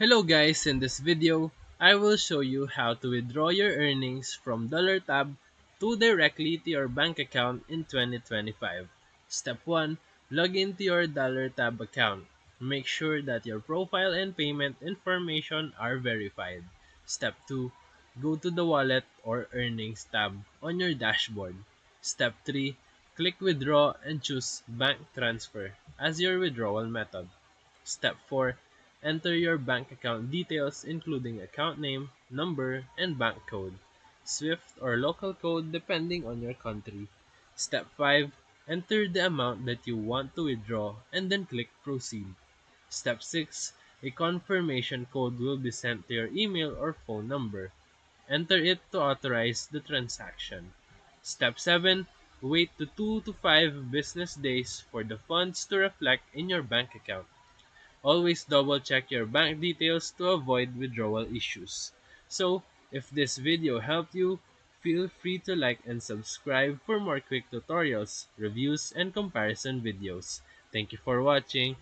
Hello guys, in this video, I will show you how to withdraw your earnings from Dollartub to directly to your bank account in 2025. Step 1. Log into your Dollartub account. Make sure that your profile and payment information are verified. Step 2. Go to the Wallet or Earnings tab on your dashboard. Step 3. Click Withdraw and choose Bank Transfer as your withdrawal method. Step 4. Enter your bank account details including account name, number, and bank code, SWIFT or local code depending on your country. Step 5. Enter the amount that you want to withdraw and then click Proceed. Step 6. A confirmation code will be sent to your email or phone number. Enter it to authorize the transaction. Step 7. Wait 2 to 5 business days for the funds to reflect in your bank account. Always double check your bank details to avoid withdrawal issues. So, if this video helped you, feel free to like and subscribe for more quick tutorials, reviews, and comparison videos. Thank you for watching.